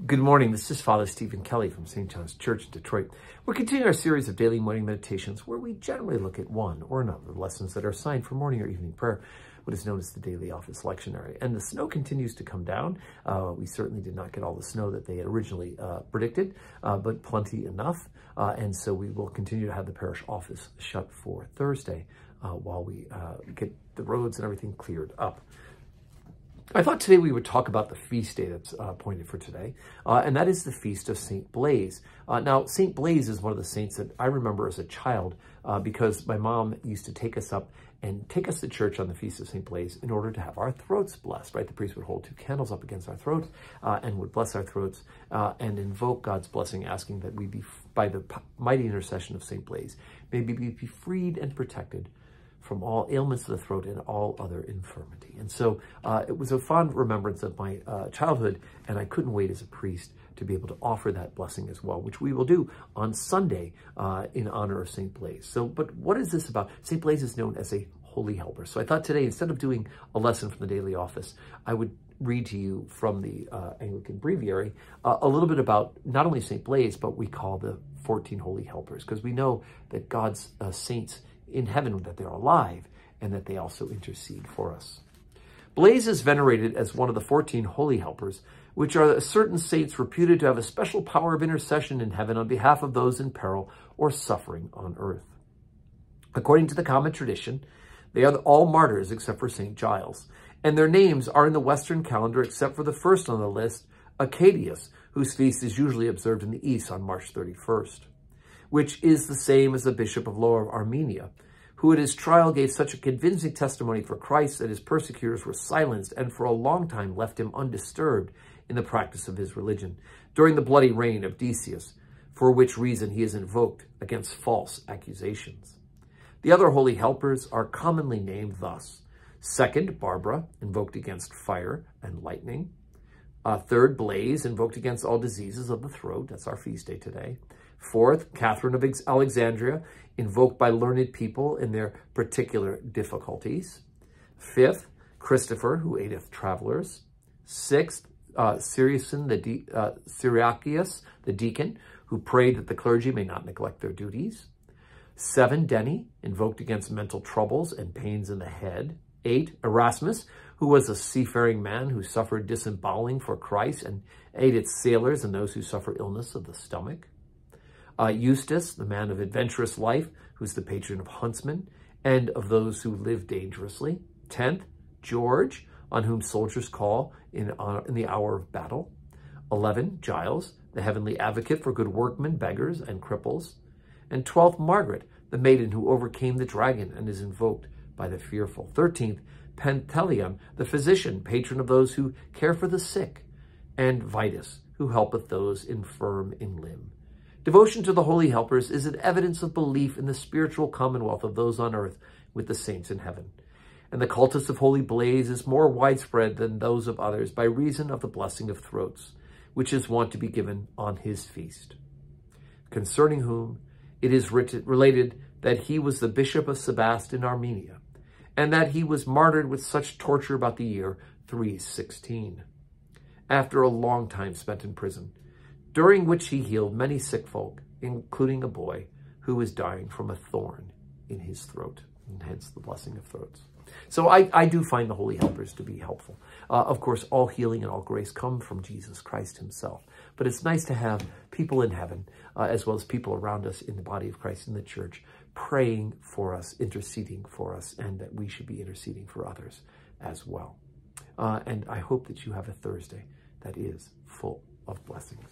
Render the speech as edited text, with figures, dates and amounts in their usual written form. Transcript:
Good morning. This is Father Stephen Kelly from St. John's Church in Detroit. We're continuing our series of daily morning meditations where we generally look at one or another of the lessons that are assigned for morning or evening prayer, what is known as the daily office lectionary. And the snow continues to come down. We certainly did not get all the snow that they had originally predicted, but plenty enough. And so we will continue to have the parish office shut for Thursday while we get the roads and everything cleared up. I thought today we would talk about the feast day that's appointed for today, and that is the Feast of St. Blaise. Now, St. Blaise is one of the saints that I remember as a child because my mom used to take us up and take us to church on the Feast of St. Blaise in order to have our throats blessed, right? The priest would hold two candles up against our throats and would bless our throats and invoke God's blessing, asking that we be, by the mighty intercession of St. Blaise, may we be freed and protected from all ailments of the throat and all other infirmity. And so it was a fond remembrance of my childhood, and I couldn't wait as a priest to be able to offer that blessing as well, which we will do on Sunday in honor of St. Blaise. So, but what is this about? St. Blaise is known as a holy helper. So I thought today, instead of doing a lesson from the daily office, I would read to you from the Anglican Breviary a little bit about not only St. Blaise, but we call the 14 holy helpers, because we know that God's saints in heaven, that they're alive and that they also intercede for us. Blaise is venerated as one of the 14 holy helpers, which are certain saints reputed to have a special power of intercession in heaven on behalf of those in peril or suffering on earth. According to the common tradition, they are all martyrs except for St. Giles, and their names are in the Western calendar except for the first on the list, Acadius, whose feast is usually observed in the East on March 31st. Which is the same as the Bishop of Lower Armenia, who at his trial gave such a convincing testimony for Christ that his persecutors were silenced and for a long time left him undisturbed in the practice of his religion during the bloody reign of Decius, for which reason he is invoked against false accusations. The other holy helpers are commonly named thus: second, Barbara, invoked against fire and lightning; third, Blaise, invoked against all diseases of the throat. That's our feast day today. Fourth, Catherine of Alexandria, invoked by learned people in their particular difficulties. Fifth, Christopher, who aideth travelers. Sixth, Cyriacius, the deacon, who prayed that the clergy may not neglect their duties. 7, Denny, invoked against mental troubles and pains in the head. 8, Erasmus, who was a seafaring man who suffered disemboweling for Christ and aided sailors and those who suffer illness of the stomach. Eustace, the man of adventurous life, who's the patron of huntsmen and of those who live dangerously. 10th, George, on whom soldiers call in the hour of battle. 11, Giles, the heavenly advocate for good workmen, beggars, and cripples. And 12th, Margaret, the maiden who overcame the dragon and is invoked by the fearful. 13th, Pantaleon, the physician, patron of those who care for the sick. And Vitus, who helpeth those infirm in limb. Devotion to the holy helpers is an evidence of belief in the spiritual commonwealth of those on earth with the saints in heaven. And the cultus of Holy Blaise is more widespread than those of others by reason of the blessing of throats, which is wont to be given on his feast. Concerning whom it is related that he was the Bishop of Sebaste in Armenia, and that he was martyred with such torture about the year 316, after a long time spent in prison, during which he healed many sick folk, including a boy who was dying from a thorn in his throat, and hence the blessing of throats. So I do find the holy helpers to be helpful. Of course, all healing and all grace come from Jesus Christ himself. But it's nice to have people in heaven, as well as people around us in the body of Christ in the church, praying for us, interceding for us, and that we should be interceding for others as well. And I hope that you have a Thursday that is full of blessings.